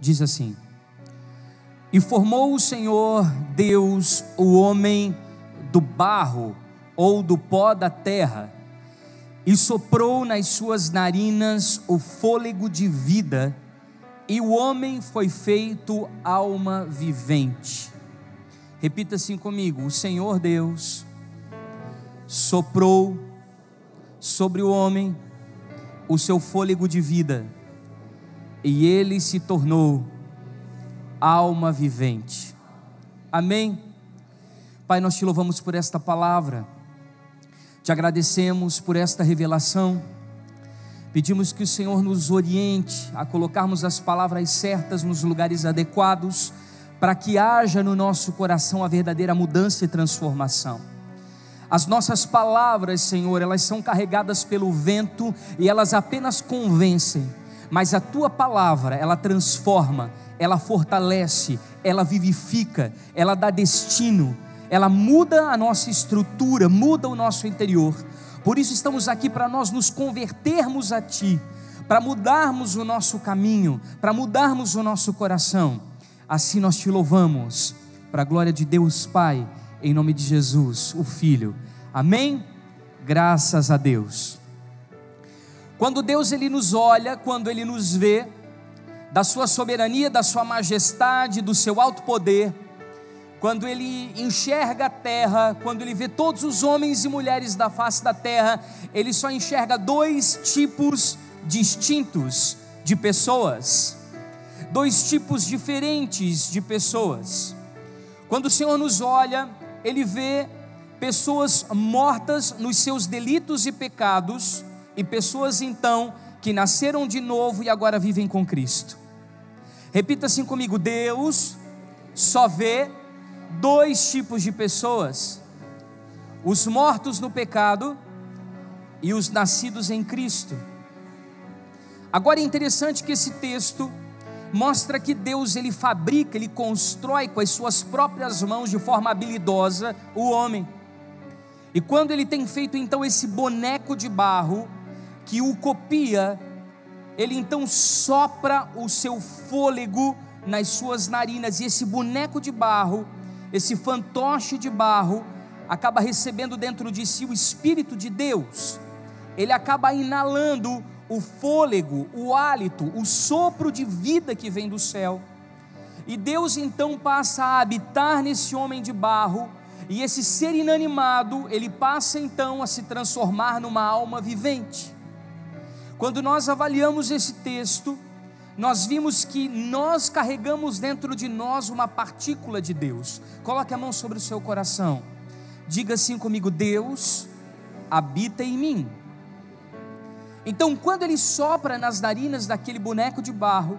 Diz assim: e formou o Senhor Deus o homem do barro, ou do pó da terra, e soprou nas suas narinas o fôlego de vida, e o homem foi feito alma vivente. Repita assim comigo: o Senhor Deus soprou sobre o homem o seu fôlego de vida, e ele se tornou alma vivente. Amém? Pai, nós te louvamos por esta palavra, te agradecemos por esta revelação, pedimos que o Senhor nos oriente a colocarmos as palavras certas nos lugares adequados, para que haja no nosso coração a verdadeira mudança e transformação. As nossas palavras, Senhor, elas são carregadas pelo vento e elas apenas convencem, mas a Tua palavra, ela transforma, ela fortalece, ela vivifica, ela dá destino, ela muda a nossa estrutura, muda o nosso interior. Por isso estamos aqui para nós nos convertermos a Ti, para mudarmos o nosso caminho, para mudarmos o nosso coração. Assim nós te louvamos, para a glória de Deus Pai, em nome de Jesus, o Filho. Amém? Graças a Deus. Quando Deus ele nos olha, quando Ele nos vê, da sua soberania, da sua majestade, do seu alto poder, quando Ele enxerga a terra, quando Ele vê todos os homens e mulheres da face da terra, Ele só enxerga dois tipos distintos de pessoas, dois tipos diferentes de pessoas. Quando o Senhor nos olha, Ele vê pessoas mortas nos seus delitos e pecados, e pessoas então que nasceram de novo e agora vivem com Cristo. Repita assim comigo: Deus só vê dois tipos de pessoas: os mortos no pecado e os nascidos em Cristo. Agora é interessante que esse texto mostra que Deus ele fabrica, ele constrói com as suas próprias mãos de forma habilidosa o homem. E quando ele tem feito então esse boneco de barro que o copia, ele então sopra o seu fôlego nas suas narinas, e esse boneco de barro, esse fantoche de barro, acaba recebendo dentro de si o Espírito de Deus. Ele acaba inalando o fôlego, o hálito, o sopro de vida que vem do céu, e Deus então passa a habitar nesse homem de barro, e esse ser inanimado, ele passa então a se transformar numa alma vivente. Quando nós avaliamos esse texto, nós vimos que nós carregamos dentro de nós uma partícula de Deus. Coloque a mão sobre o seu coração, diga assim comigo: Deus habita em mim. Então, quando ele sopra nas narinas daquele boneco de barro,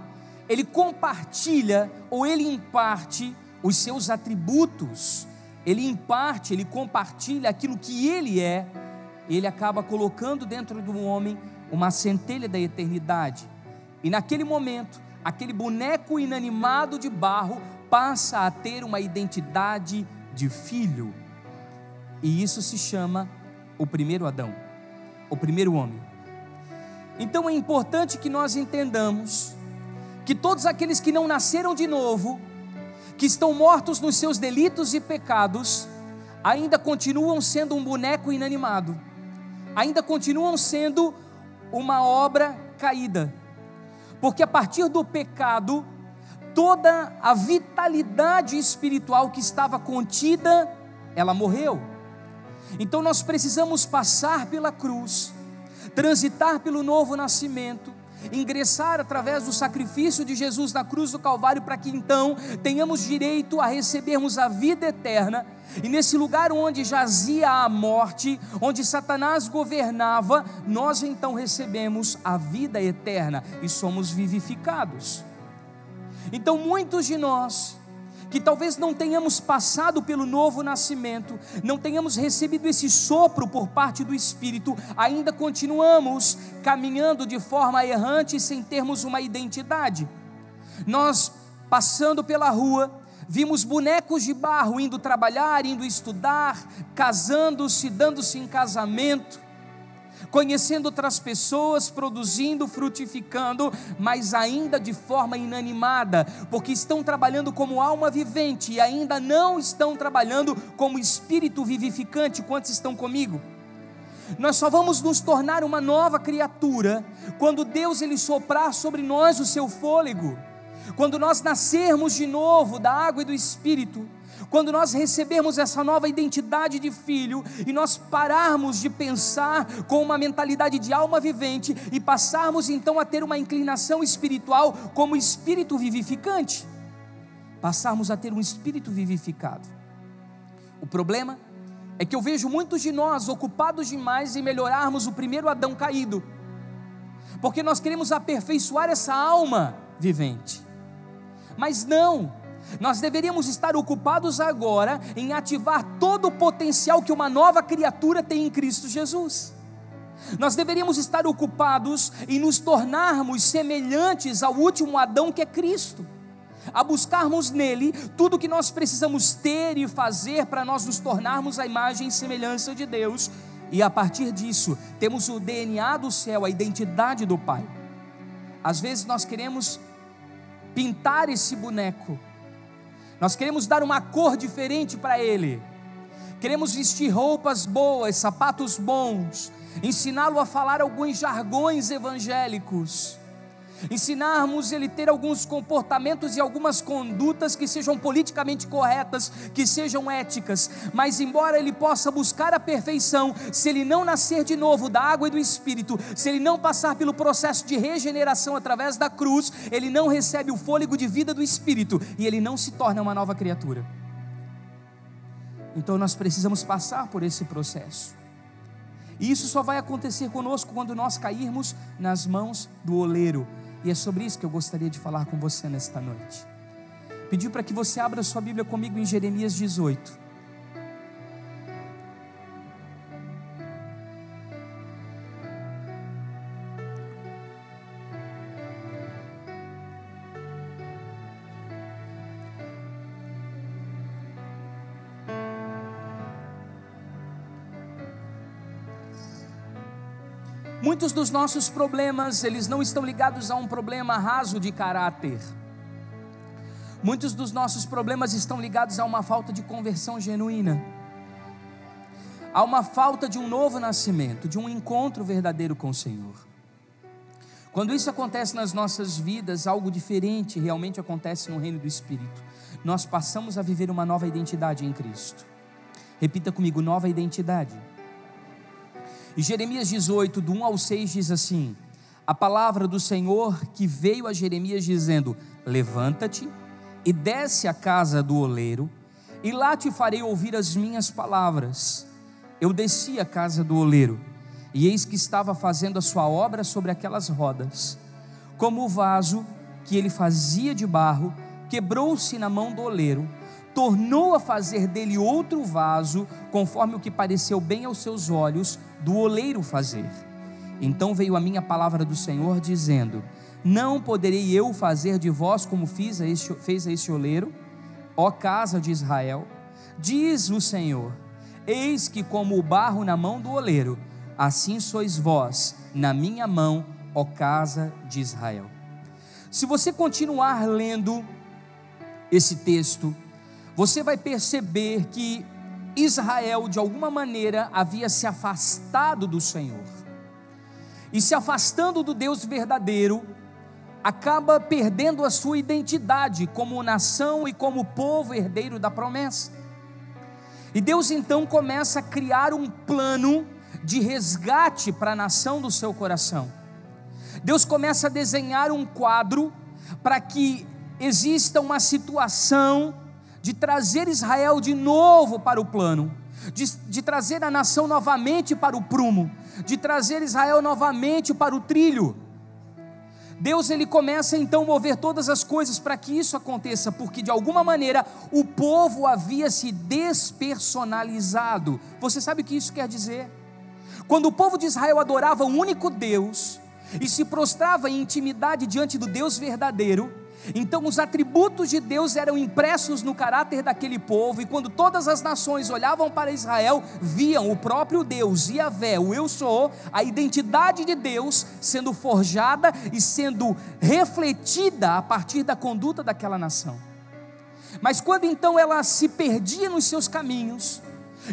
ele compartilha, ou ele imparte os seus atributos, ele imparte, ele compartilha aquilo que ele é. Ele acaba colocando dentro do homem uma centelha da eternidade, e naquele momento, aquele boneco inanimado de barro passa a ter uma identidade de filho, e isso se chama o primeiro Adão, o primeiro homem. Então é importante que nós entendamos que todos aqueles que não nasceram de novo, que estão mortos nos seus delitos e pecados, ainda continuam sendo um boneco inanimado, ainda continuam sendo uma obra caída, porque a partir do pecado, toda a vitalidade espiritual que estava contida, ela morreu. Então nós precisamos passar pela cruz, transitar pelo novo nascimento, ingressar através do sacrifício de Jesus na cruz do Calvário, para que então tenhamos direito a recebermos a vida eterna. E nesse lugar onde jazia a morte, onde Satanás governava, nós então recebemos a vida eterna e somos vivificados. Então muitos de nós, que talvez não tenhamos passado pelo novo nascimento, não tenhamos recebido esse sopro por parte do Espírito, ainda continuamos caminhando de forma errante, sem termos uma identidade. Nós, passando pela rua, vimos bonecos de barro indo trabalhar, indo estudar, casando-se, dando-se em casamento, conhecendo outras pessoas, produzindo, frutificando, mas ainda de forma inanimada, porque estão trabalhando como alma vivente e ainda não estão trabalhando como espírito vivificante. Quantos estão comigo? Nós só vamos nos tornar uma nova criatura quando Deus ele soprar sobre nós o seu fôlego, quando nós nascermos de novo da água e do Espírito, quando nós recebermos essa nova identidade de filho e nós pararmos de pensar com uma mentalidade de alma vivente e passarmos então a ter uma inclinação espiritual como espírito vivificante, passarmos a ter um espírito vivificado. O problema é que eu vejo muitos de nós ocupados demais em melhorarmos o primeiro Adão caído, porque nós queremos aperfeiçoar essa alma vivente, mas não, nós deveríamos estar ocupados agora em ativar todo o potencial que uma nova criatura tem em Cristo Jesus. Nós deveríamos estar ocupados em nos tornarmos semelhantes ao último Adão, que é Cristo, a buscarmos nele tudo o que nós precisamos ter e fazer para nós nos tornarmos a imagem e semelhança de Deus, e a partir disso temos o DNA do céu, a identidade do Pai. Às vezes nós queremos pintar esse boneco, nós queremos dar uma cor diferente para ele, queremos vestir roupas boas, sapatos bons, ensiná-lo a falar alguns jargões evangélicos, ensinarmos ele a ter alguns comportamentos e algumas condutas que sejam politicamente corretas, que sejam éticas, mas embora ele possa buscar a perfeição, se ele não nascer de novo da água e do Espírito, se ele não passar pelo processo de regeneração através da cruz, ele não recebe o fôlego de vida do Espírito, e ele não se torna uma nova criatura. Então nós precisamos passar por esse processo, e isso só vai acontecer conosco quando nós cairmos nas mãos do oleiro. E é sobre isso que eu gostaria de falar com você nesta noite. Pedir para que você abra sua Bíblia comigo em Jeremias 18. Muitos dos nossos problemas, eles não estão ligados a um problema raso de caráter. Muitos dos nossos problemas estão ligados a uma falta de conversão genuína, a uma falta de um novo nascimento, de um encontro verdadeiro com o Senhor. Quando isso acontece nas nossas vidas, algo diferente realmente acontece no reino do Espírito. Nós passamos a viver uma nova identidade em Cristo. Repita comigo: nova identidade. E Jeremias 18, do 1 ao 6 diz assim: a palavra do Senhor que veio a Jeremias dizendo: levanta-te e desce à casa do oleiro, e lá te farei ouvir as minhas palavras. Eu desci à casa do oleiro, e eis que estava fazendo a sua obra sobre aquelas rodas. Como o vaso que ele fazia de barro quebrou-se na mão do oleiro, tornou a fazer dele outro vaso, conforme o que pareceu bem aos seus olhos do oleiro fazer. Então veio a minha palavra do Senhor dizendo: não poderei eu fazer de vós como fez a este oleiro, ó casa de Israel? Diz o Senhor: eis que como o barro na mão do oleiro, assim sois vós na minha mão, ó casa de Israel. Se você continuar lendo esse texto, você vai perceber que Israel de alguma maneira havia se afastado do Senhor, e se afastando do Deus verdadeiro, acaba perdendo a sua identidade como nação e como povo herdeiro da promessa. E Deus então começa a criar um plano de resgate para a nação do seu coração. Deus começa a desenhar um quadro para que exista uma situação de trazer Israel de novo para o plano, de trazer a nação novamente para o prumo, de trazer Israel novamente para o trilho. Deus ele começa então a mover todas as coisas para que isso aconteça, porque de alguma maneira o povo havia se despersonalizado. Você sabe o que isso quer dizer? Quando o povo de Israel adorava o único Deus e se prostrava em intimidade diante do Deus verdadeiro, Então os atributos de Deus eram impressos no caráter daquele povo, e quando todas as nações olhavam para Israel, viam o próprio Deus, Yahvé, o Eu Sou, a identidade de Deus sendo forjada e sendo refletida a partir da conduta daquela nação. Mas quando então ela se perdia nos seus caminhos,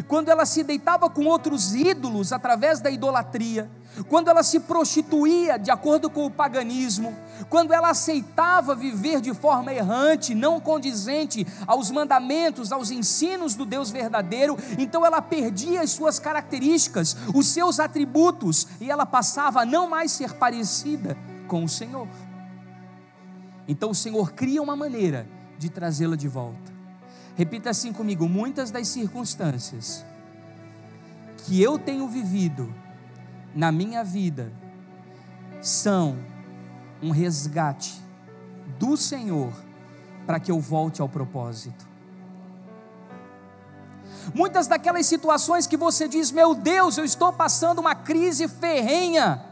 quando ela se deitava com outros ídolos através da idolatria, quando ela se prostituía de acordo com o paganismo, quando ela aceitava viver de forma errante, não condizente aos mandamentos, aos ensinos do Deus verdadeiro, então ela perdia as suas características, os seus atributos, e ela passava a não mais ser parecida com o Senhor. Então o Senhor cria uma maneira de trazê-la de volta. Repita assim comigo: muitas das circunstâncias que eu tenho vivido na minha vida são um resgate do Senhor para que eu volte ao propósito. Muitas daquelas situações que você diz: meu Deus, eu estou passando uma crise ferrenha,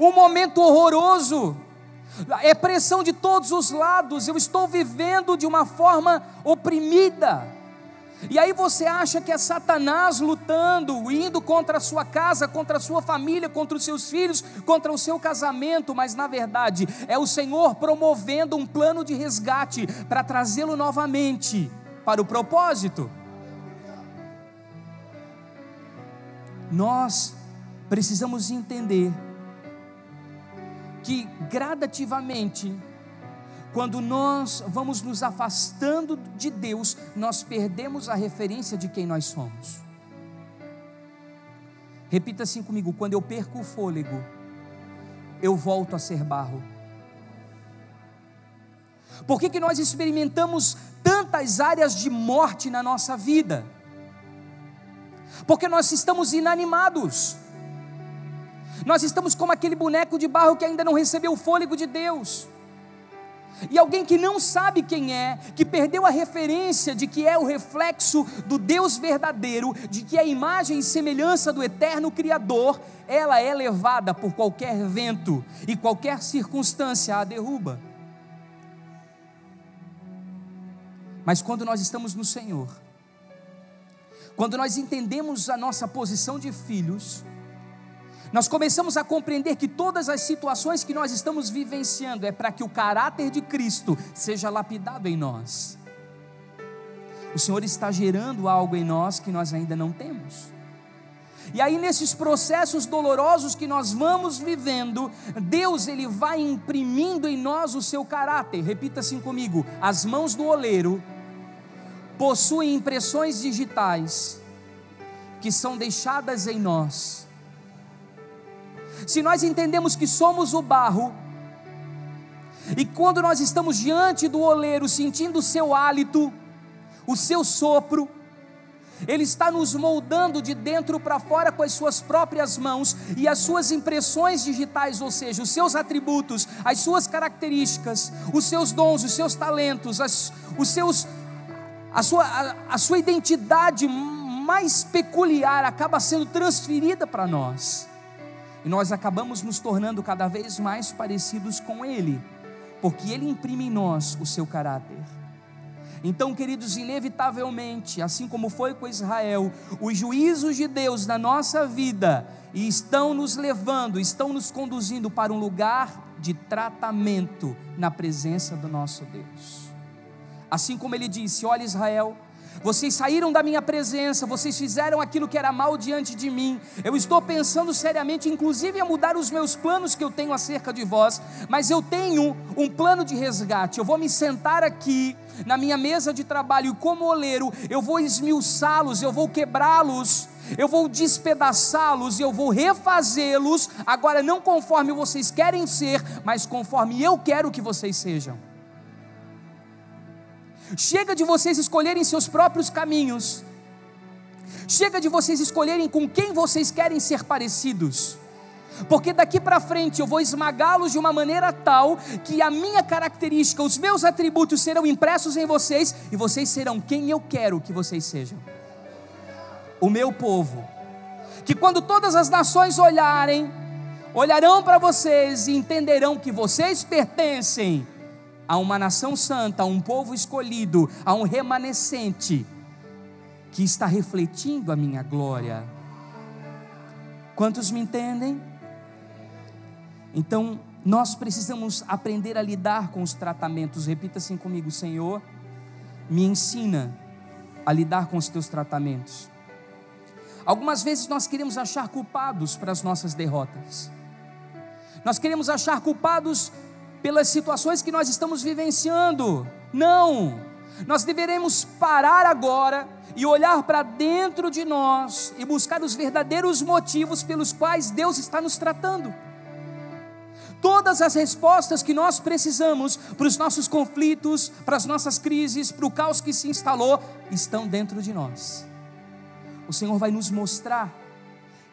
um momento horroroso, é pressão de todos os lados, eu estou vivendo de uma forma oprimida. E aí você acha que é Satanás lutando, indo contra a sua casa, contra a sua família, contra os seus filhos, contra o seu casamento, mas na verdade é o Senhor promovendo um plano de resgate para trazê-lo novamente para o propósito. Nós precisamos entender que gradativamente, quando nós vamos nos afastando de Deus, nós perdemos a referência de quem nós somos. Repita assim comigo: quando eu perco o fôlego, eu volto a ser barro. Por que nós experimentamos tantas áreas de morte na nossa vida? Porque nós estamos inanimados. Nós estamos como aquele boneco de barro que ainda não recebeu o fôlego de Deus. E alguém que não sabe quem é, que perdeu a referência de que é o reflexo do Deus verdadeiro, de que é a imagem e semelhança do eterno Criador, ela é levada por qualquer vento e qualquer circunstância a derruba. Mas quando nós estamos no Senhor, quando nós entendemos a nossa posição de filhos, nós começamos a compreender que todas as situações que nós estamos vivenciando é para que o caráter de Cristo seja lapidado em nós. O Senhor está gerando algo em nós que nós ainda não temos. E aí nesses processos dolorosos que nós vamos vivendo, Deus ele vai imprimindo em nós o seu caráter. Repita assim comigo: as mãos do oleiro possuem impressões digitais que são deixadas em nós. Se nós entendemos que somos o barro, e quando nós estamos diante do oleiro, sentindo o seu hálito, o seu sopro, ele está nos moldando de dentro para fora com as suas próprias mãos, e as suas impressões digitais, ou seja, os seus atributos, as suas características, os seus dons, os seus talentos, a sua identidade mais peculiar acaba sendo transferida para nós. E nós acabamos nos tornando cada vez mais parecidos com Ele, porque Ele imprime em nós o seu caráter. Então, queridos, inevitavelmente, assim como foi com Israel, os juízos de Deus na nossa vida estão nos levando, estão nos conduzindo para um lugar de tratamento na presença do nosso Deus. Assim como Ele disse: olha, Israel, vocês saíram da minha presença, vocês fizeram aquilo que era mal diante de mim, eu estou pensando seriamente, inclusive a mudar os meus planos que eu tenho acerca de vós, mas eu tenho um plano de resgate. Eu vou me sentar aqui na minha mesa de trabalho, e como oleiro, eu vou esmiuçá-los, eu vou quebrá-los, eu vou despedaçá-los, e eu vou refazê-los, agora não conforme vocês querem ser, mas conforme eu quero que vocês sejam. Chega de vocês escolherem seus próprios caminhos, chega de vocês escolherem com quem vocês querem ser parecidos, porque daqui para frente eu vou esmagá-los de uma maneira tal, que a minha característica, os meus atributos serão impressos em vocês, e vocês serão quem eu quero que vocês sejam. O meu povo, que quando todas as nações olharão para vocês e entenderão que vocês pertencem Há uma nação santa, há um povo escolhido, há um remanescente que está refletindo a minha glória. Quantos me entendem? Então, nós precisamos aprender a lidar com os tratamentos. Repita assim comigo: Senhor, me ensina a lidar com os teus tratamentos. Algumas vezes nós queremos achar culpados para as nossas derrotas. Nós queremos achar culpados pelas situações que nós estamos vivenciando. Não, nós deveremos parar agora e olhar para dentro de nós e buscar os verdadeiros motivos pelos quais Deus está nos tratando. Todas as respostas que nós precisamos para os nossos conflitos, para as nossas crises, para o caos que se instalou, estão dentro de nós. O Senhor vai nos mostrar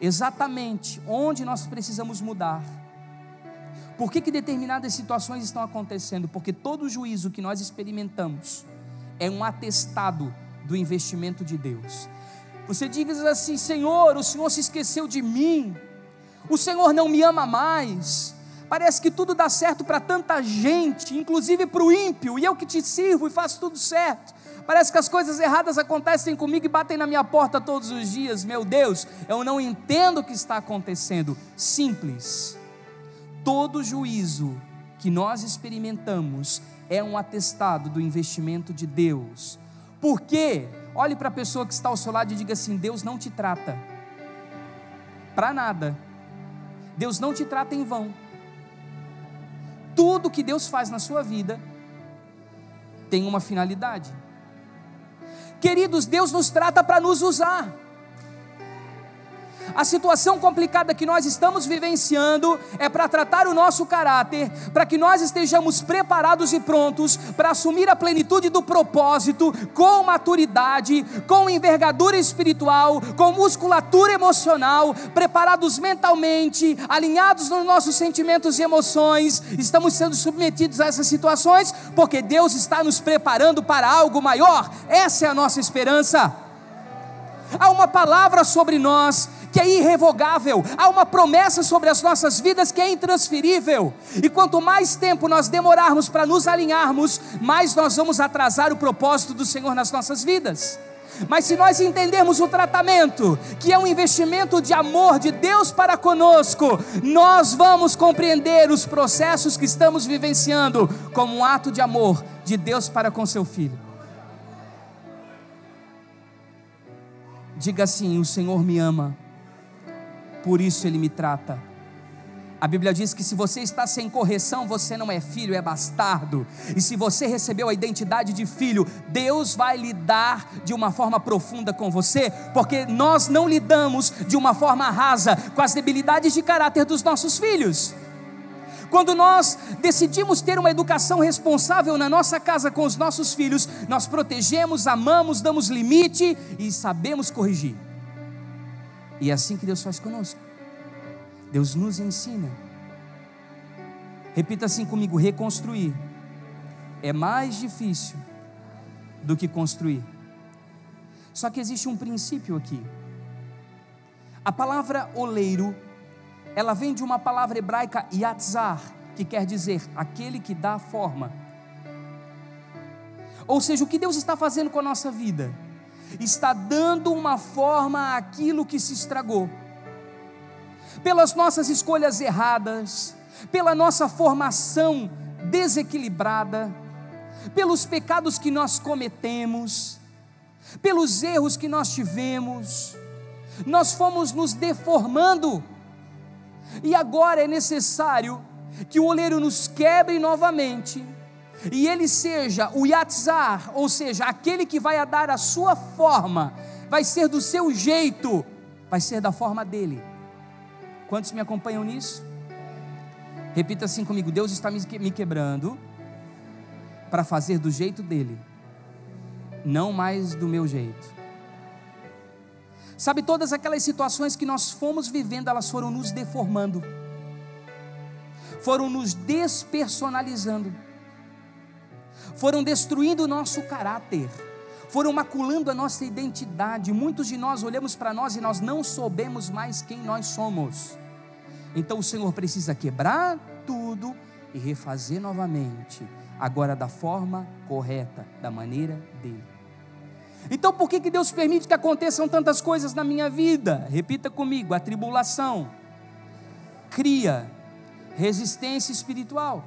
exatamente onde nós precisamos mudar. Por que determinadas situações estão acontecendo? Porque todo juízo que nós experimentamos é um atestado do investimento de Deus. Você diz assim: Senhor, o Senhor se esqueceu de mim, o Senhor não me ama mais, parece que tudo dá certo para tanta gente, inclusive para o ímpio, e eu que te sirvo e faço tudo certo, parece que as coisas erradas acontecem comigo e batem na minha porta todos os dias. Meu Deus, eu não entendo o que está acontecendo. Simples. Todo juízo que nós experimentamos é um atestado do investimento de Deus. Por quê? Olhe para a pessoa que está ao seu lado e diga assim: Deus não te trata para nada. Deus não te trata em vão. Tudo que Deus faz na sua vida tem uma finalidade. Queridos, Deus nos trata para nos usar. A situação complicada que nós estamos vivenciando é para tratar o nosso caráter, para que nós estejamos preparados e prontos para assumir a plenitude do propósito, com maturidade, com envergadura espiritual, com musculatura emocional, preparados mentalmente, alinhados nos nossos sentimentos e emoções. Estamos sendo submetidos a essas situações porque Deus está nos preparando para algo maior. Essa é a nossa esperança. Há uma palavra sobre nós que é irrevogável, há uma promessa sobre as nossas vidas que é intransferível, e quanto mais tempo nós demorarmos para nos alinharmos, mais nós vamos atrasar o propósito do Senhor nas nossas vidas. Mas se nós entendermos o tratamento, que é um investimento de amor de Deus para conosco, nós vamos compreender os processos que estamos vivenciando como um ato de amor de Deus para com seu Filho. Diga assim: o Senhor me ama, por isso Ele me trata. A Bíblia diz que se você está sem correção, você não é filho, é bastardo. E se você recebeu a identidade de filho, Deus vai lidar de uma forma profunda com você, porque nós não lidamos de uma forma rasa com as debilidades de caráter dos nossos filhos. Quando nós decidimos ter uma educação responsável na nossa casa com os nossos filhos, nós protegemos, amamos, damos limite e sabemos corrigir. E é assim que Deus faz conosco. Deus nos ensina. Repita assim comigo: reconstruir é mais difícil do que construir. Só que existe um princípio aqui. A palavra oleiro, ela vem de uma palavra hebraica yatzar, que quer dizer aquele que dá forma. Ou seja, o que Deus está fazendo com a nossa vida? Está dando uma forma àquilo que se estragou. Pelas nossas escolhas erradas, pela nossa formação desequilibrada, pelos pecados que nós cometemos, pelos erros que nós tivemos, nós fomos nos deformando. E agora é necessário que o oleiro nos quebre novamente, e ele seja o yatzar, ou seja, aquele que vai dar a sua forma, vai ser do seu jeito, vai ser da forma dele. Quantos me acompanham nisso? Repita assim comigo: Deus está me quebrando para fazer do jeito dele, não mais do meu jeito. Sabe, todas aquelas situações que nós fomos vivendo, elas foram nos deformando, foram nos despersonalizando, foram destruindo o nosso caráter, foram maculando a nossa identidade. Muitos de nós olhamos para nós e nós não soubemos mais quem nós somos. Então o Senhor precisa quebrar tudo e refazer novamente, agora da forma correta, da maneira dele. Então por que Deus permite que aconteçam tantas coisas na minha vida? Repita comigo: a tribulação cria resistência espiritual.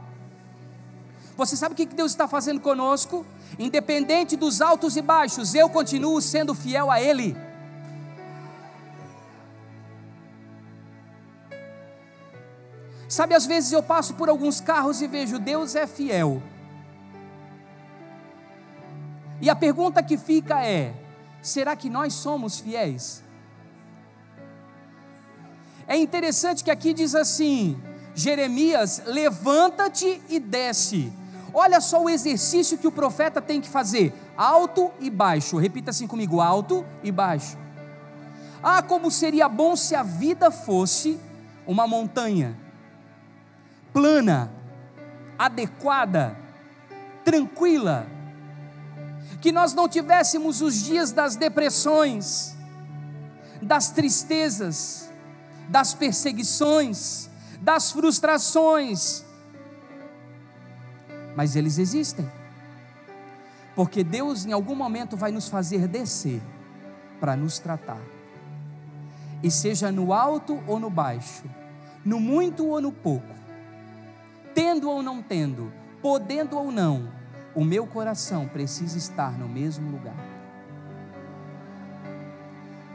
Você sabe o que Deus está fazendo conosco? Independente dos altos e baixos, eu continuo sendo fiel a Ele. Sabe, às vezes eu passo por alguns carros e vejo: Deus é fiel. E a pergunta que fica é: será que nós somos fiéis? É interessante que aqui diz assim: Jeremias, levanta-te e desce. Olha só o exercício que o profeta tem que fazer: alto e baixo. Repita assim comigo: alto e baixo. Ah, como seria bom se a vida fosse uma montanha plana, adequada, tranquila, que nós não tivéssemos os dias das depressões, das tristezas, das perseguições, das frustrações. Mas eles existem, porque Deus em algum momento vai nos fazer descer para nos tratar, e seja no alto ou no baixo, no muito ou no pouco, tendo ou não tendo, podendo ou não, o meu coração precisa estar no mesmo lugar.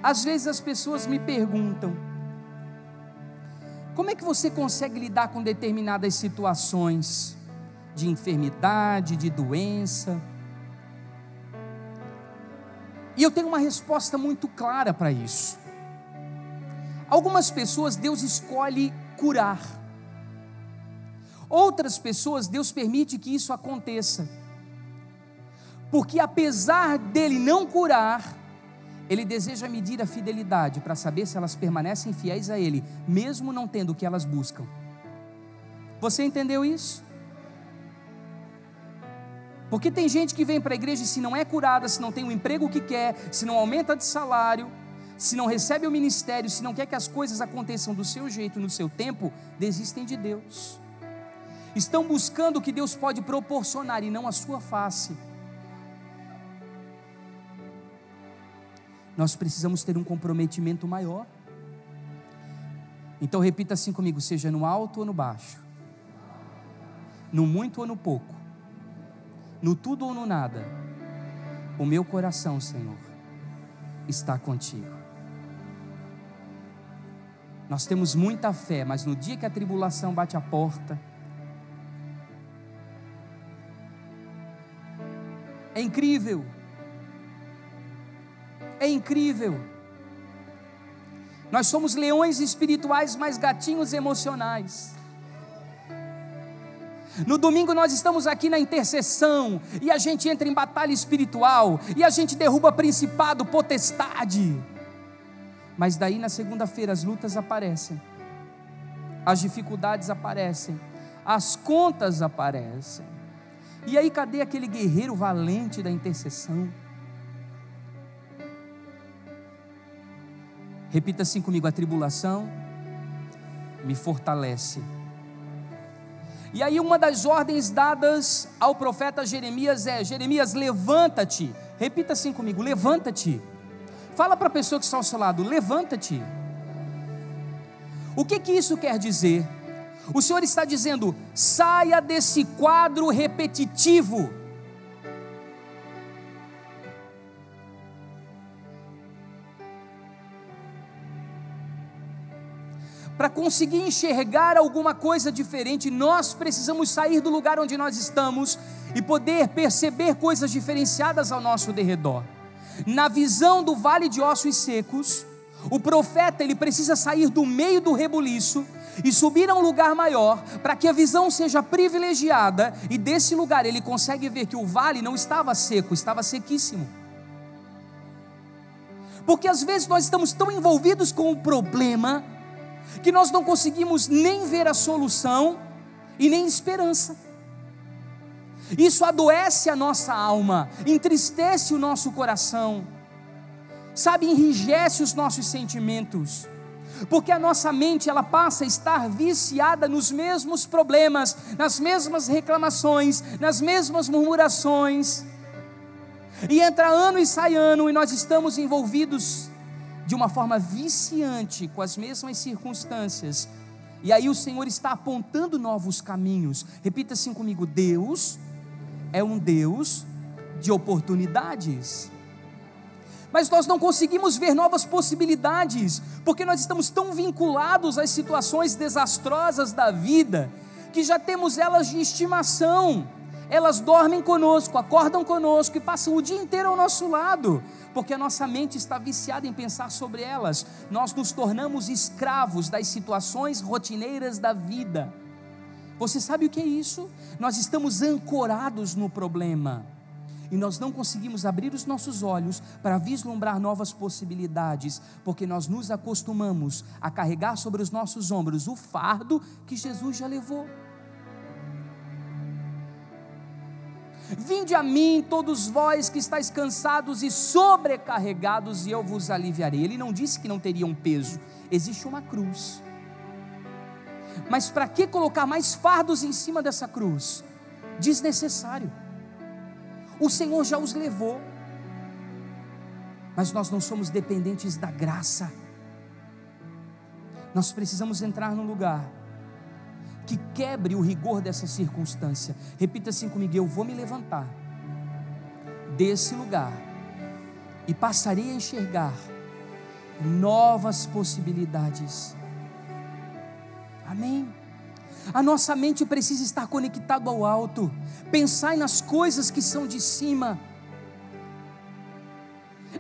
Às vezes as pessoas me perguntam: como é que você consegue lidar com determinadas situações de enfermidade, de doença? E eu tenho uma resposta muito clara para isso. Algumas pessoas Deus escolhe curar, outras pessoas Deus permite que isso aconteça, porque apesar dele não curar, Ele deseja medir a fidelidade para saber se elas permanecem fiéis a Ele, mesmo não tendo o que elas buscam. Você entendeu isso? Porque tem gente que vem para a igreja e se não é curada, se não tem o emprego que quer, se não aumenta de salário, se não recebe o ministério, se não quer que as coisas aconteçam do seu jeito, no seu tempo, desistem de Deus. Estão buscando o que Deus pode proporcionar e não a sua face. Nós precisamos ter um comprometimento maior. Então repita assim comigo: seja no alto ou no baixo, no muito ou no pouco, no tudo ou no nada, o meu coração, Senhor, está contigo. Nós temos muita fé, mas no dia que a tribulação bate a porta, é incrível. É incrível. Nós somos leões espirituais, mas gatinhos emocionais. No domingo nós estamos aqui na intercessão, e a gente entra em batalha espiritual, e a gente derruba principado, potestade. Mas daí na segunda-feira as lutas aparecem, as dificuldades aparecem, as contas aparecem. E aí cadê aquele guerreiro valente da intercessão? Repita assim comigo: a tribulação me fortalece. E aí uma das ordens dadas ao profeta Jeremias é: Jeremias, levanta-te. Repita assim comigo: levanta-te. Fala para a pessoa que está ao seu lado: levanta-te. O que isso quer dizer? O Senhor está dizendo: saia desse quadro repetitivo. Para conseguir enxergar alguma coisa diferente, nós precisamos sair do lugar onde nós estamos e poder perceber coisas diferenciadas ao nosso derredor. Na visão do vale de ossos secos, o profeta ele precisa sair do meio do rebuliço e subir a um lugar maior, para que a visão seja privilegiada, e desse lugar ele consegue ver que o vale não estava seco, estava sequíssimo. Porque às vezes nós estamos tão envolvidos com o problema, que nós não conseguimos nem ver a solução e nem esperança. Isso adoece a nossa alma, entristece o nosso coração, sabe, enrijece os nossos sentimentos. Porque a nossa mente, ela passa a estar viciada nos mesmos problemas, nas mesmas reclamações, nas mesmas murmurações, e entra ano e sai ano, e nós estamos envolvidos de uma forma viciante com as mesmas circunstâncias. E aí o Senhor está apontando novos caminhos. Repita assim comigo: Deus é um Deus de oportunidades. Mas nós não conseguimos ver novas possibilidades, porque nós estamos tão vinculados às situações desastrosas da vida, que já temos elas de estimação. Elas dormem conosco, acordam conosco e passam o dia inteiro ao nosso lado, porque a nossa mente está viciada em pensar sobre elas. Nós nos tornamos escravos das situações rotineiras da vida. Você sabe o que é isso? Nós estamos ancorados no problema, e nós não conseguimos abrir os nossos olhos para vislumbrar novas possibilidades, porque nós nos acostumamos a carregar sobre os nossos ombros o fardo que Jesus já levou. Vinde a mim todos vós que estáis cansados e sobrecarregados, e eu vos aliviarei. Ele não disse que não teria um peso, existe uma cruz. Mas para que colocar mais fardos em cima dessa cruz? Desnecessário. O Senhor já os levou, mas nós não somos dependentes da graça. Nós precisamos entrar num lugar que quebre o rigor dessa circunstância. Repita assim comigo: eu vou me levantar desse lugar e passarei a enxergar novas possibilidades. Amém? A nossa mente precisa estar conectada ao alto. Pensai nas coisas que são de cima.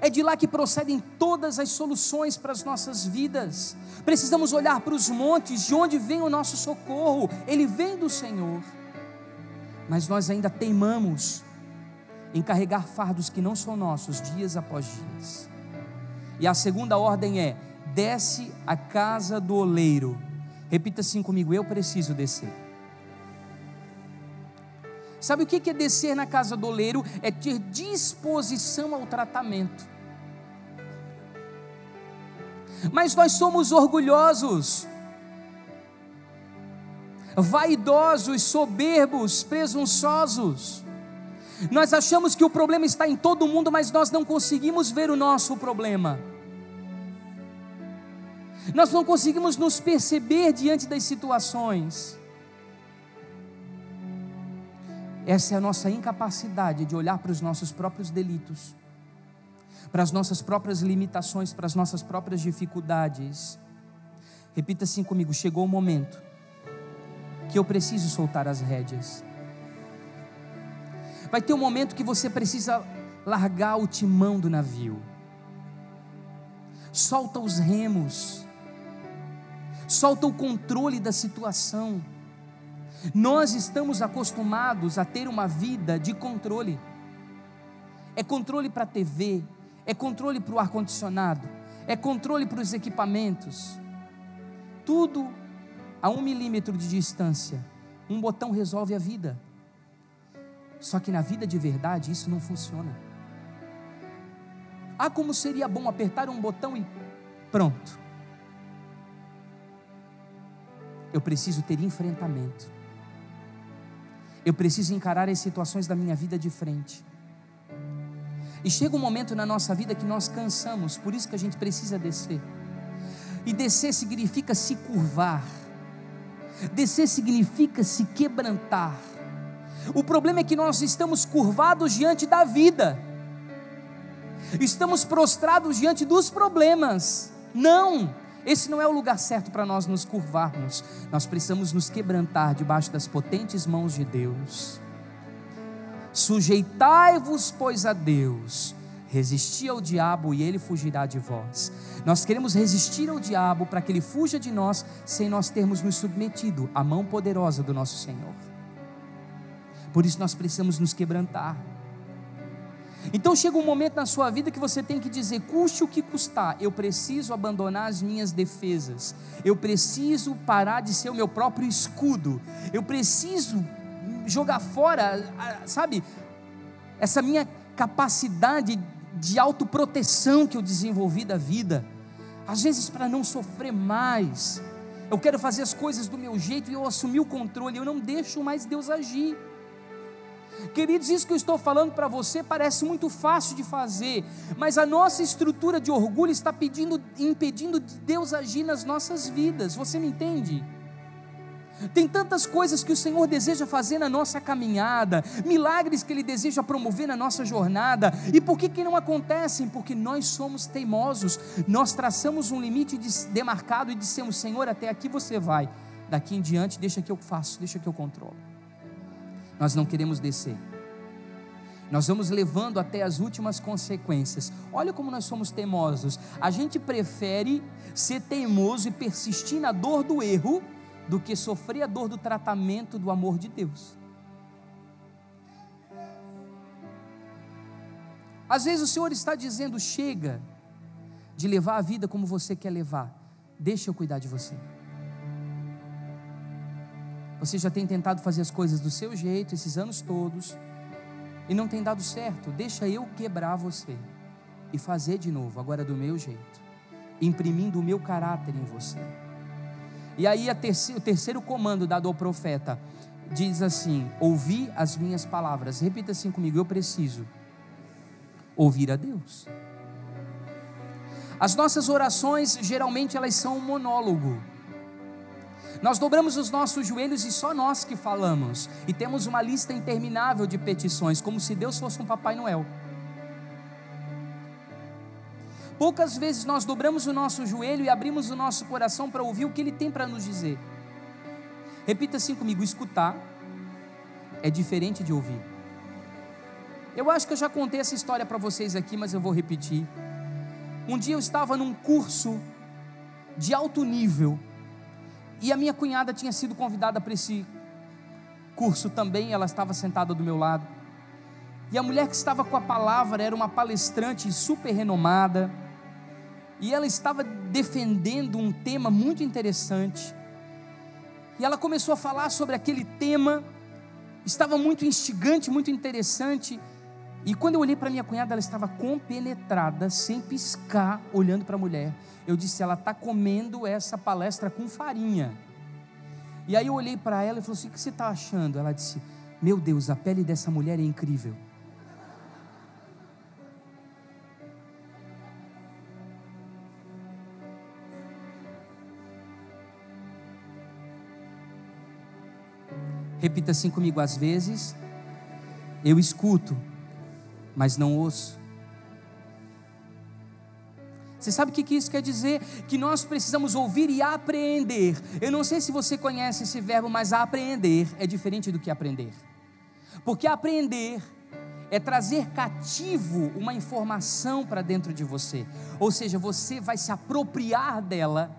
É de lá que procedem todas as soluções para as nossas vidas. Precisamos olhar para os montes, de onde vem o nosso socorro. Ele vem do Senhor. Mas nós ainda teimamos em carregar fardos que não são nossos, dias após dias. E a segunda ordem é: desce à casa do oleiro. Repita assim comigo: eu preciso descer. Sabe o que é descer na casa do oleiro? É ter disposição ao tratamento. Mas nós somos orgulhosos, vaidosos, soberbos, presunçosos. Nós achamos que o problema está em todo mundo, mas nós não conseguimos ver o nosso problema. Nós não conseguimos nos perceber diante das situações. Essa é a nossa incapacidade de olhar para os nossos próprios delitos, para as nossas próprias limitações, para as nossas próprias dificuldades. Repita assim comigo: chegou o momento que eu preciso soltar as rédeas. Vai ter um momento que você precisa largar o timão do navio. Solta os remos, solta o controle da situação. Nós estamos acostumados a ter uma vida de controle. É controle para a TV, é controle para o ar-condicionado, é controle para os equipamentos. Tudo a 1 milímetro de distância. Um botão resolve a vida. Só que na vida de verdade isso não funciona. Ah, como seria bom apertar um botão e pronto. Eu preciso ter enfrentamento. Eu preciso encarar as situações da minha vida de frente. E chega um momento na nossa vida que nós cansamos, por isso que a gente precisa descer. E descer significa se curvar. Descer significa se quebrantar. O problema é que nós estamos curvados diante da vida. Estamos prostrados diante dos problemas. Não, esse não é o lugar certo para nós nos curvarmos. Nós precisamos nos quebrantar debaixo das potentes mãos de Deus. Sujeitai-vos, pois, a Deus, resisti ao diabo e ele fugirá de vós. Nós queremos resistir ao diabo para que ele fuja de nós, sem nós termos nos submetido à mão poderosa do nosso Senhor. Por isso nós precisamos nos quebrantar. Então chega um momento na sua vida que você tem que dizer: custe o que custar, eu preciso abandonar as minhas defesas, eu preciso parar de ser o meu próprio escudo, eu preciso jogar fora, sabe, essa minha capacidade de autoproteção que eu desenvolvi da vida. Às vezes, para não sofrer mais, eu quero fazer as coisas do meu jeito e eu assumi o controle, eu não deixo mais Deus agir. Queridos, isso que eu estou falando para você parece muito fácil de fazer, mas a nossa estrutura de orgulho está impedindo de Deus agir nas nossas vidas. Você me entende? Tem tantas coisas que o Senhor deseja fazer na nossa caminhada, milagres que Ele deseja promover na nossa jornada, e por que não acontecem? Porque nós somos teimosos, nós traçamos um limite demarcado e dissemos: Senhor, até aqui você vai, daqui em diante deixa que eu faço, deixa que eu controlo. Nós não queremos descer, nós vamos levando até as últimas consequências. Olha como nós somos teimosos, a gente prefere ser teimoso e persistir na dor do erro, do que sofrer a dor do tratamento do amor de Deus. Às vezes o Senhor está dizendo: chega de levar a vida como você quer levar, deixa eu cuidar de você. Você já tem tentado fazer as coisas do seu jeito esses anos todos e não tem dado certo. Deixa eu quebrar você e fazer de novo, agora do meu jeito, imprimindo o meu caráter em você. E aí o terceiro comando dado ao profeta diz assim: ouvi as minhas palavras. Repita assim comigo: eu preciso ouvir a Deus. As nossas orações geralmente elas são um monólogo. Nós dobramos os nossos joelhos e só nós que falamos, e temos uma lista interminável de petições, como se Deus fosse um Papai Noel. Poucas vezes nós dobramos o nosso joelho e abrimos o nosso coração para ouvir o que Ele tem para nos dizer. Repita assim comigo: escutar é diferente de ouvir. Eu acho que eu já contei essa história para vocês aqui, mas eu vou repetir. Um dia eu estava num curso de alto nível, e a minha cunhada tinha sido convidada para esse curso também, ela estava sentada do meu lado, e a mulher que estava com a palavra era uma palestrante super renomada, e ela estava defendendo um tema muito interessante, e ela começou a falar sobre aquele tema, estava muito instigante, muito interessante, e quando eu olhei para minha cunhada, ela estava compenetrada, sem piscar, olhando para a mulher. Eu disse: ela está comendo essa palestra com farinha. E aí eu olhei para ela e falei assim: o que você está achando? Ela disse: meu Deus, a pele dessa mulher é incrível. Repita assim comigo: às vezes eu escuto, mas não ouço. Você sabe o que isso quer dizer? Que nós precisamos ouvir e apreender. Eu não sei se você conhece esse verbo, mas apreender é diferente do que aprender. Porque aprender é trazer cativo uma informação para dentro de você. Ou seja, você vai se apropriar dela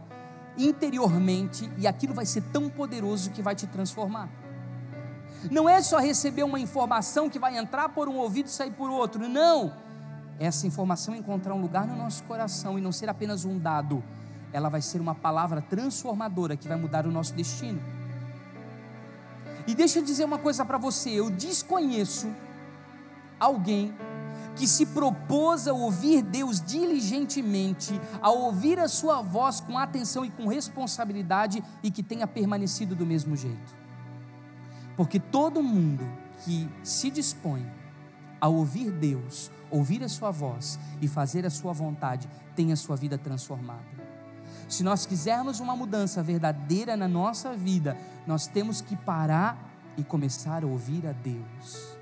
interiormente, e aquilo vai ser tão poderoso que vai te transformar. Não é só receber uma informação que vai entrar por um ouvido e sair por outro, não. Essa informação encontrar um lugar no nosso coração e não ser apenas um dado, ela vai ser uma palavra transformadora que vai mudar o nosso destino. E deixa eu dizer uma coisa para você: eu desconheço alguém que se propôs a ouvir Deus diligentemente, a ouvir a sua voz com atenção e com responsabilidade, e que tenha permanecido do mesmo jeito. Porque todo mundo que se dispõe a ouvir Deus, ouvir a sua voz e fazer a sua vontade, tem a sua vida transformada. Se nós quisermos uma mudança verdadeira na nossa vida, nós temos que parar e começar a ouvir a Deus.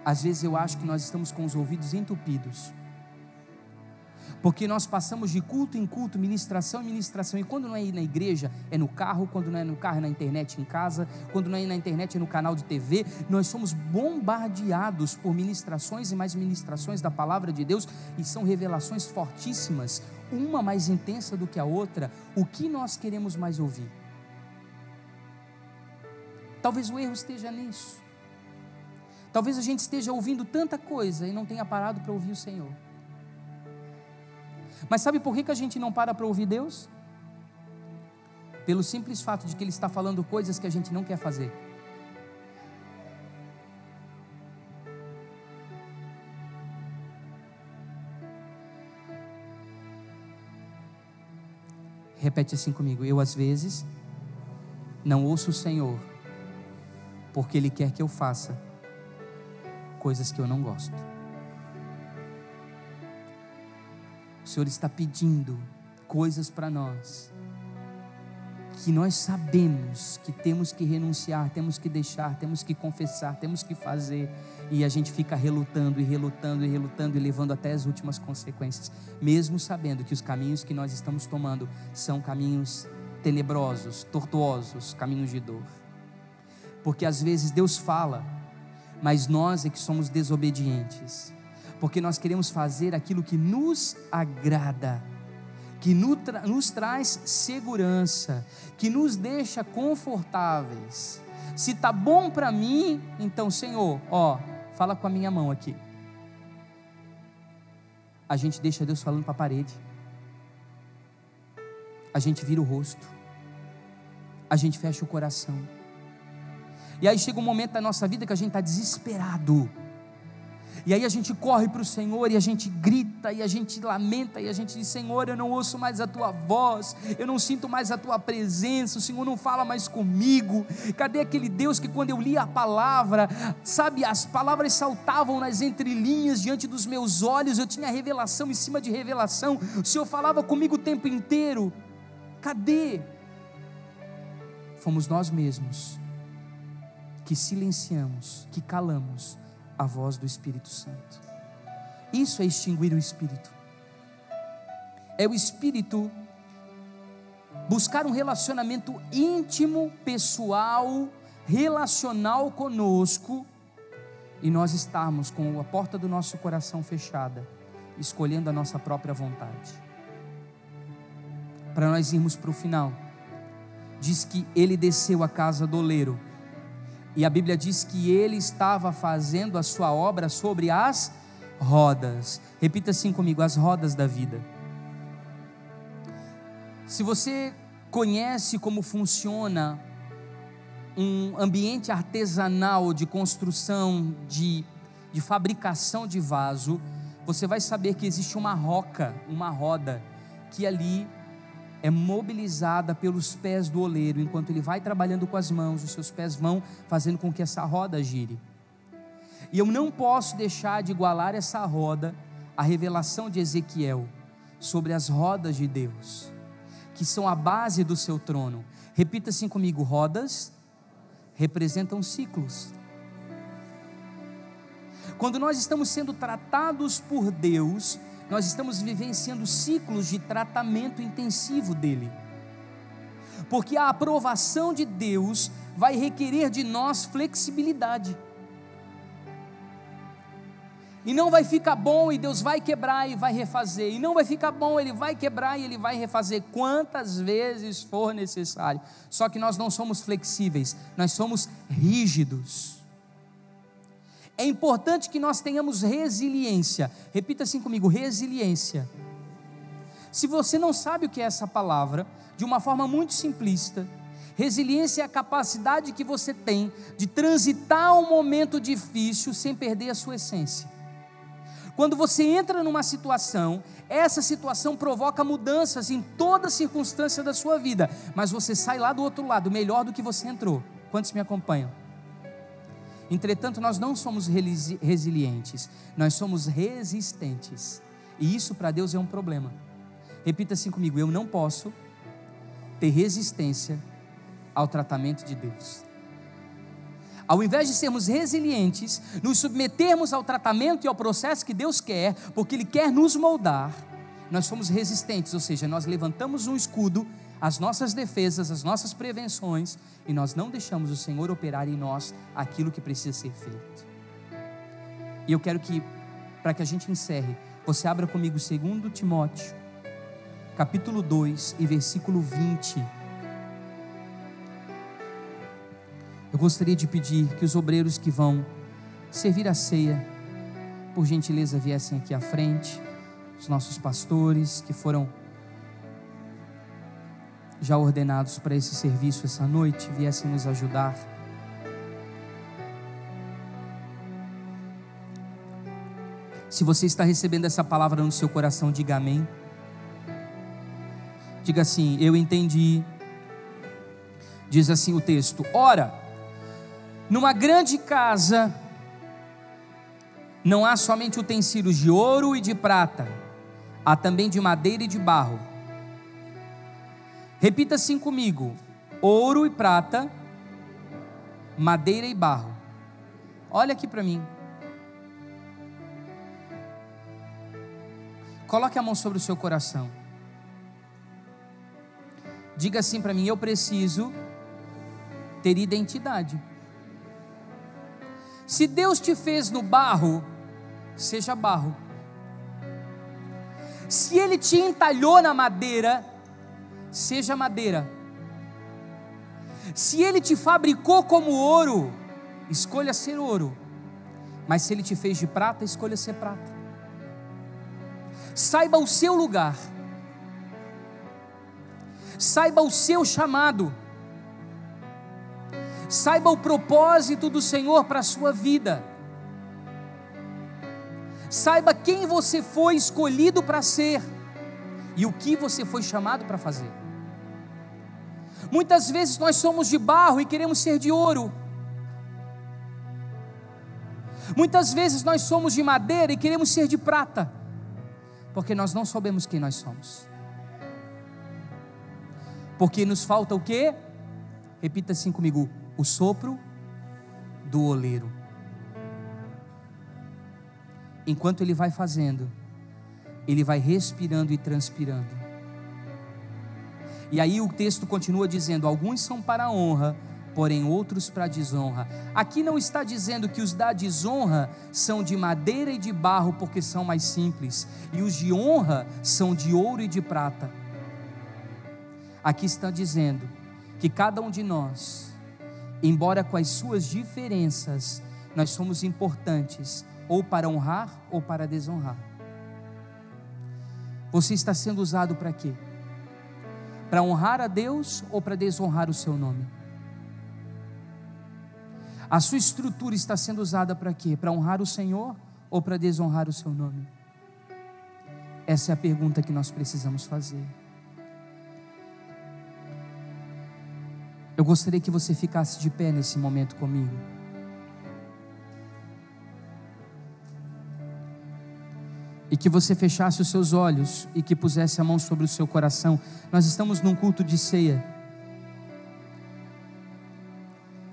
Às vezes eu acho que nós estamos com os ouvidos entupidos, porque nós passamos de culto em culto, ministração em ministração, e quando não é ir na igreja, é no carro, quando não é no carro, é na internet em casa, quando não é na internet, é no canal de TV. Nós somos bombardeados por ministrações e mais ministrações da palavra de Deus, e são revelações fortíssimas, uma mais intensa do que a outra. O que nós queremos mais ouvir? Talvez o erro esteja nisso. Talvez a gente esteja ouvindo tanta coisa e não tenha parado para ouvir o Senhor. Mas sabe por que a gente não para ouvir Deus? Pelo simples fato de que Ele está falando coisas que a gente não quer fazer. Repete assim comigo: eu às vezes não ouço o Senhor, porque Ele quer que eu faça coisas que eu não gosto. O Senhor está pedindo coisas para nós, que nós sabemos que temos que renunciar, temos que deixar, temos que confessar, temos que fazer, e a gente fica relutando e levando até as últimas consequências, mesmo sabendo que os caminhos que nós estamos tomando são caminhos tenebrosos, tortuosos, caminhos de dor. Porque às vezes Deus fala, mas nós é que somos desobedientes, porque nós queremos fazer aquilo que nos agrada, que nos traz segurança, que nos deixa confortáveis. Se está bom para mim, então Senhor, fala com a minha mão aqui. A gente deixa Deus falando para a parede, a gente vira o rosto, a gente fecha o coração, e aí chega um momento da nossa vida que a gente está desesperado, e aí a gente corre para o Senhor, e a gente grita, e a gente lamenta, e a gente diz: Senhor, eu não ouço mais a Tua voz, eu não sinto mais a Tua presença, o Senhor não fala mais comigo. Cadê aquele Deus que quando eu lia a palavra, sabe, as palavras saltavam nas entrelinhas diante dos meus olhos, eu tinha revelação em cima de revelação, o Senhor falava comigo o tempo inteiro? Cadê? Fomos nós mesmos que silenciamos, que calamos a voz do Espírito Santo. Isso é extinguir o Espírito. É o Espírito buscar um relacionamento íntimo, pessoal, relacional conosco, e nós estarmos com a porta do nosso coração fechada, escolhendo a nossa própria vontade. Para nós irmos para o final, diz que ele desceu à casa do oleiro, e a Bíblia diz que ele estava fazendo a sua obra sobre as rodas. Repita assim comigo: as rodas da vida. Se você conhece como funciona um ambiente artesanal de construção, de fabricação de vaso, você vai saber que existe uma roca, uma roda, que ali é mobilizada pelos pés do oleiro. Enquanto ele vai trabalhando com as mãos, os seus pés vão fazendo com que essa roda gire. E eu não posso deixar de igualar essa roda à revelação de Ezequiel sobre as rodas de Deus, que são a base do seu trono. Repita assim comigo: rodas representam ciclos. Quando nós estamos sendo tratados por Deus, nós estamos vivenciando ciclos de tratamento intensivo dele, porque a aprovação de Deus vai requerer de nós flexibilidade, e não vai ficar bom e Deus vai quebrar e vai refazer, e não vai ficar bom, Ele vai quebrar e Ele vai refazer quantas vezes for necessário. Só que nós não somos flexíveis, nós somos rígidos. É importante que nós tenhamos resiliência. Repita assim comigo: resiliência. Se você não sabe o que é essa palavra, de uma forma muito simplista, resiliência é a capacidade que você tem de transitar um momento difícil sem perder a sua essência. Quando você entra numa situação, essa situação provoca mudanças em toda circunstância da sua vida, mas você sai lá do outro lado melhor do que você entrou. Quantos me acompanham? Entretanto, nós não somos resilientes, nós somos resistentes, e isso para Deus é um problema. Repita assim comigo: eu não posso ter resistência ao tratamento de Deus. Ao invés de sermos resilientes, nos submetermos ao tratamento e ao processo que Deus quer, porque Ele quer nos moldar, nós somos resistentes, ou seja, nós levantamos um escudo, as nossas defesas, as nossas prevenções, e nós não deixamos o Senhor operar em nós aquilo que precisa ser feito. E eu quero que, para que a gente encerre, você abra comigo 2 Timóteo, capítulo 2 e versículo 20. Eu gostaria de pedir que os obreiros que vão servir a ceia, por gentileza, viessem aqui à frente. Os nossos pastores que foram já ordenados para esse serviço essa noite, viessem nos ajudar. Se você está recebendo essa palavra no seu coração, diga amém. Diga assim: eu entendi. Diz assim o texto: ora, numa grande casa não há somente utensílios de ouro e de prata, há também de madeira e de barro. Repita assim comigo: ouro e prata, madeira e barro. Olha aqui para mim. Coloque a mão sobre o seu coração. Diga assim para mim: eu preciso ter identidade. Se Deus te fez no barro, seja barro. Se Ele te entalhou na madeira, seja madeira. Se Ele te fabricou como ouro, escolha ser ouro. Mas se Ele te fez de prata, escolha ser prata. Saiba o seu lugar. Saiba o seu chamado. Saiba o propósito do Senhor para a sua vida. Saiba quem você foi escolhido para ser e o que você foi chamado para fazer. Muitas vezes nós somos de barro e queremos ser de ouro. Muitas vezes nós somos de madeira e queremos ser de prata, porque nós não sabemos quem nós somos. Porque nos falta o quê? Repita assim comigo: o sopro do oleiro. Enquanto ele vai fazendo, ele vai respirando e transpirando. E aí o texto continua dizendo: alguns são para a honra, porém outros para a desonra. Aqui não está dizendo que os da desonra são de madeira e de barro, porque são mais simples, e os de honra são de ouro e de prata. Aqui está dizendo que cada um de nós, embora com as suas diferenças, nós somos importantes, ou para honrar ou para desonrar. Você está sendo usado para quê? Para honrar a Deus ou para desonrar o seu nome? A sua estrutura está sendo usada para quê? Para honrar o Senhor ou para desonrar o seu nome? Essa é a pergunta que nós precisamos fazer. Eu gostaria que você ficasse de pé nesse momento comigo. E que você fechasse os seus olhos e que pusesse a mão sobre o seu coração. Nós estamos num culto de ceia.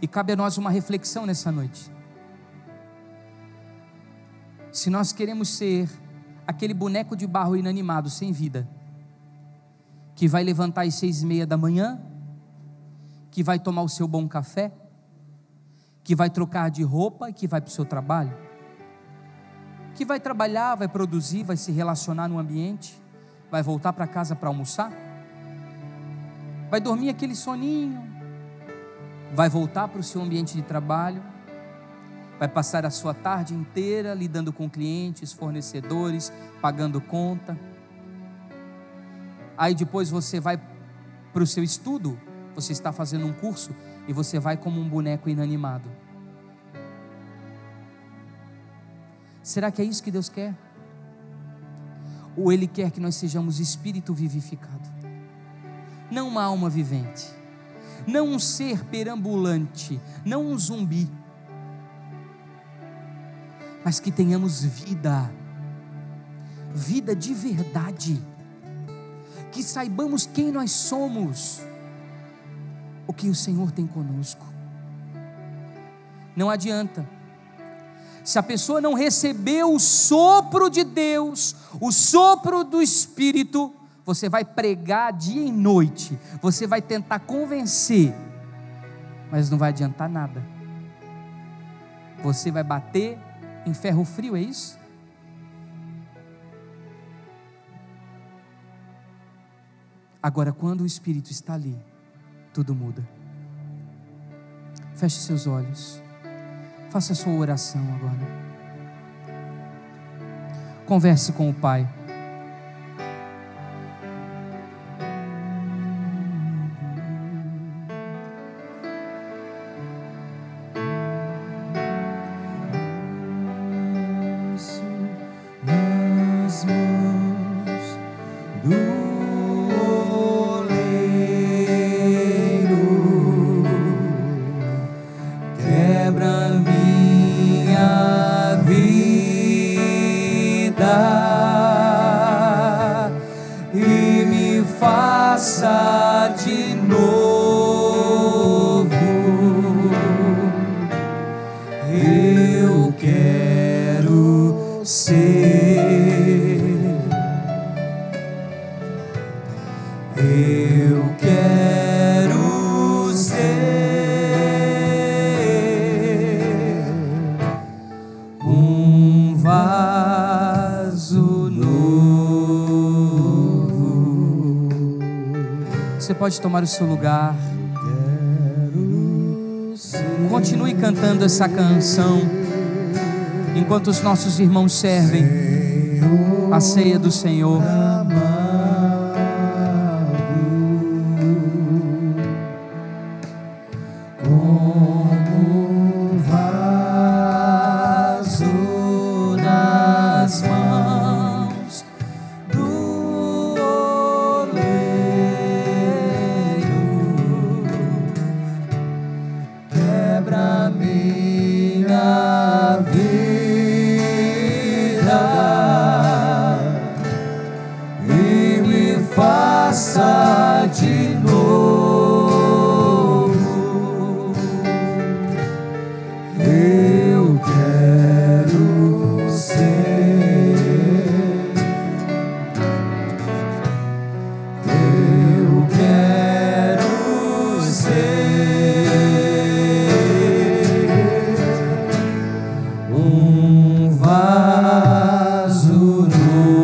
E cabe a nós uma reflexão nessa noite. Se nós queremos ser aquele boneco de barro inanimado, sem vida, que vai levantar às 6:30 da manhã, que vai tomar o seu bom café, que vai trocar de roupa e que vai para o seu trabalho, que vai trabalhar, vai produzir, vai se relacionar no ambiente, vai voltar para casa para almoçar, vai dormir aquele soninho, vai voltar para o seu ambiente de trabalho, vai passar a sua tarde inteira lidando com clientes, fornecedores, pagando conta. Aí depois você vai para o seu estudo, você está fazendo um curso e você vai como um boneco inanimado. Será que é isso que Deus quer? Ou Ele quer que nós sejamos espírito vivificado? Não uma alma vivente, não um ser perambulante, não um zumbi, mas que tenhamos vida, vida de verdade, que saibamos quem nós somos, o que o Senhor tem conosco. Não adianta, se a pessoa não recebeu o sopro de Deus, o sopro do Espírito, você vai pregar dia e noite, você vai tentar convencer, mas não vai adiantar nada. Você vai bater em ferro frio, é isso? Agora, quando o Espírito está ali, tudo muda. Feche seus olhos. Faça a sua oração agora. Converse com o Pai. Nas mãos do quebra minha vida e me faça de novo. Eu quero ser, eu quero ser um vaso novo. Você pode tomar o seu lugar. Continue cantando essa canção enquanto os nossos irmãos servem a ceia do Senhor. Como vaso nas mãos do oleiro, quebra minha vida e me faça de novo. Eu quero ser, eu quero ser um vaso novo.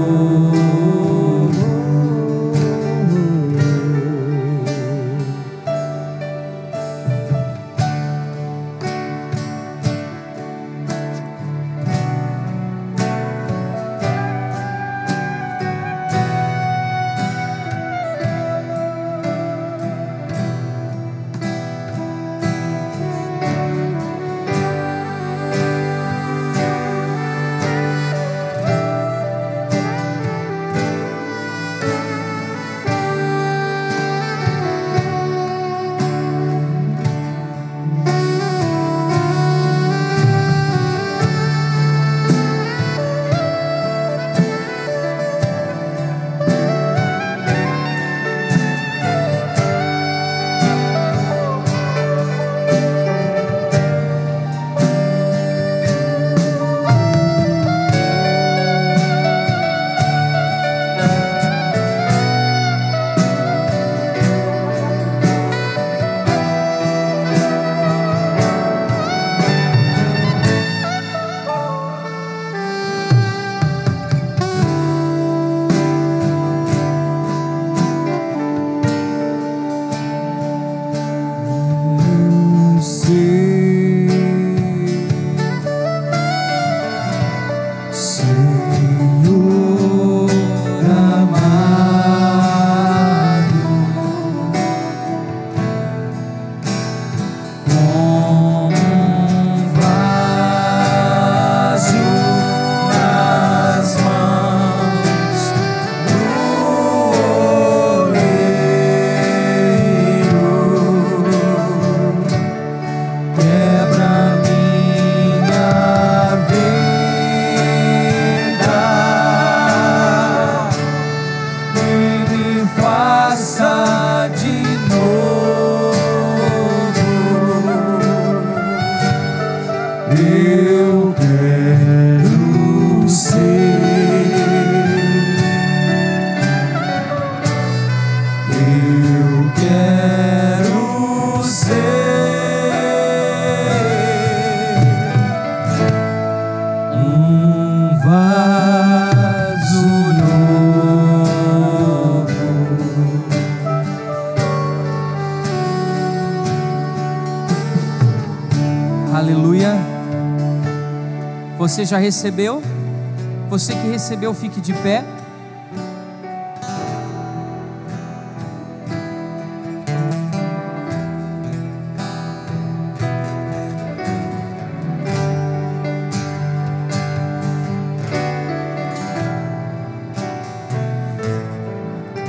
Eu quero ser, eu quero ser um vaso novo. Aleluia. Você já recebeu? Você que recebeu, fique de pé.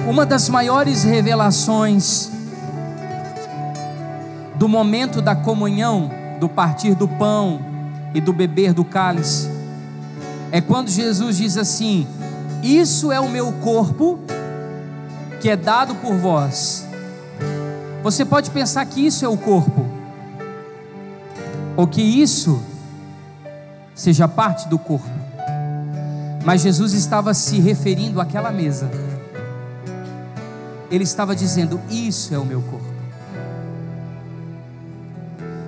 Uma das maiores revelações do momento da comunhão do partir do pão e do beber do cálice, é quando Jesus diz assim: isso é o meu corpo que é dado por vós. Você pode pensar que isso é o corpo, ou que isso seja parte do corpo, mas Jesus estava se referindo àquela mesa. Ele estava dizendo: isso é o meu corpo.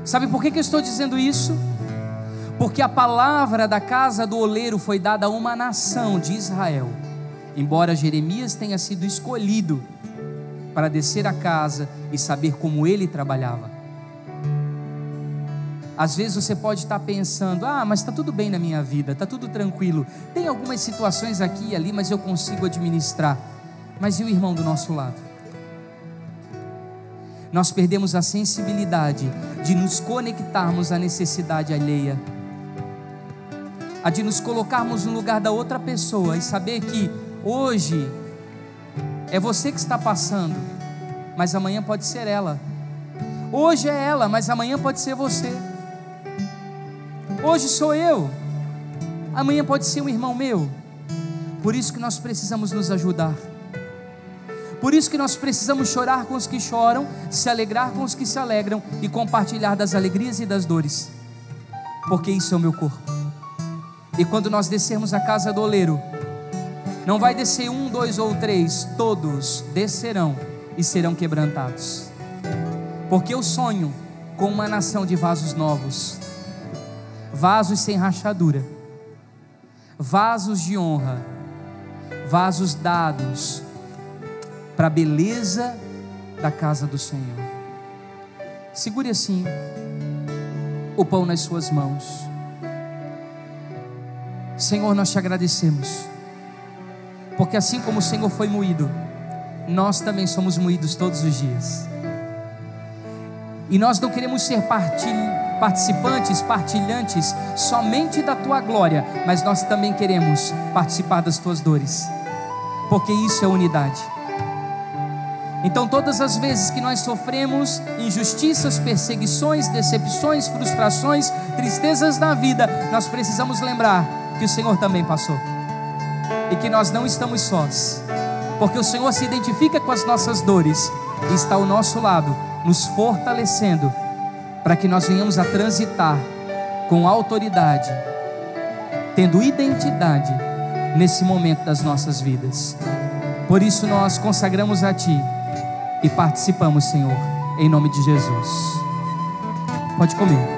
Sabe por que eu estou dizendo isso? Porque a palavra da casa do oleiro foi dada a uma nação de Israel, embora Jeremias tenha sido escolhido para descer à casa e saber como ele trabalhava. Às vezes você pode estar pensando: mas está tudo bem na minha vida, está tudo tranquilo, tem algumas situações aqui e ali, mas eu consigo administrar. Mas e o irmão do nosso lado? Nós perdemos a sensibilidade de nos conectarmos à necessidade alheia, a de nos colocarmos no lugar da outra pessoa e saber que hoje é você que está passando, mas amanhã pode ser ela. Hoje é ela, mas amanhã pode ser você. Hoje sou eu, amanhã pode ser um irmão meu. Por isso que nós precisamos nos ajudar. Por isso que nós precisamos chorar com os que choram, se alegrar com os que se alegram e compartilhar das alegrias e das dores, porque isso é o meu corpo. E quando nós descermos a casa do oleiro, não vai descer 1, 2 ou 3, todos descerão e serão quebrantados, porque eu sonho com uma nação de vasos novos, vasos sem rachadura, vasos de honra, vasos dados para a beleza da casa do Senhor. Segure assim o pão nas suas mãos. Senhor, nós te agradecemos, porque assim como o Senhor foi moído, nós também somos moídos todos os dias. E nós não queremos ser participantes, partilhantes somente da tua glória, mas nós também queremos participar das tuas dores, porque isso é unidade. Então todas as vezes que nós sofremos injustiças, perseguições, decepções, frustrações, tristezas na vida, nós precisamos lembrar que o Senhor também passou, e que nós não estamos sós, porque o Senhor se identifica com as nossas dores e está ao nosso lado, nos fortalecendo, para que nós venhamos a transitar com autoridade, tendo identidade nesse momento das nossas vidas. Por isso nós consagramos a Ti e participamos, Senhor, em nome de Jesus. Pode comer.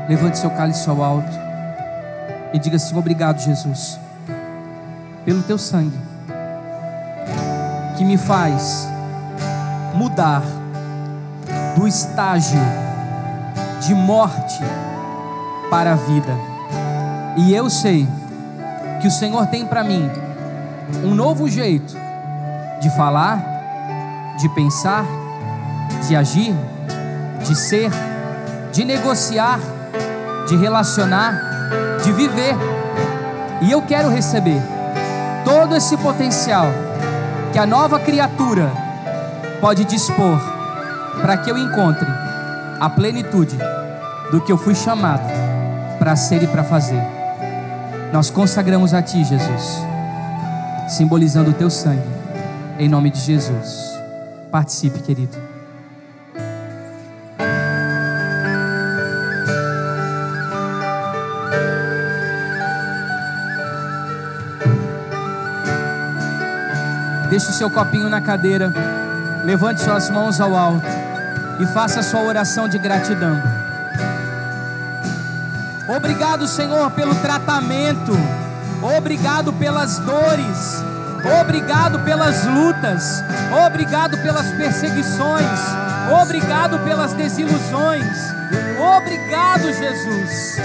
Levante seu cálice ao alto e diga assim: obrigado, Jesus, pelo teu sangue, que me faz mudar do estágio de morte para a vida. E eu sei que o Senhor tem para mim um novo jeito de falar, de pensar, de agir, de ser, de negociar, de relacionar, de viver. E eu quero receber todo esse potencial que a nova criatura pode dispor, para que eu encontre a plenitude do que eu fui chamado para ser e para fazer. Nós consagramos a Ti, Jesus, simbolizando o Teu sangue, em nome de Jesus. Participe, querido. Deixe o seu copinho na cadeira, levante suas mãos ao alto e faça a sua oração de gratidão. Obrigado, Senhor, pelo tratamento, obrigado pelas dores, obrigado pelas lutas, obrigado pelas perseguições, obrigado pelas desilusões, obrigado, Jesus,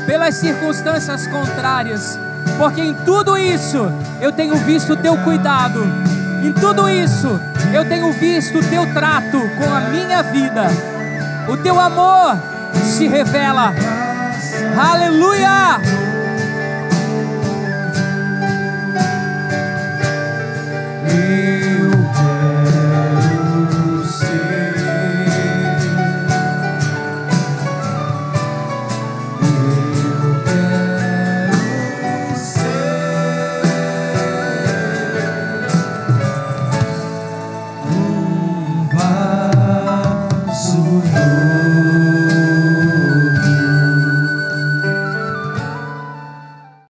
pelas circunstâncias contrárias, porque em tudo isso eu tenho visto o Teu cuidado, Em tudo isso, eu tenho visto o teu trato com a minha vida. O teu amor se revela. Aleluia!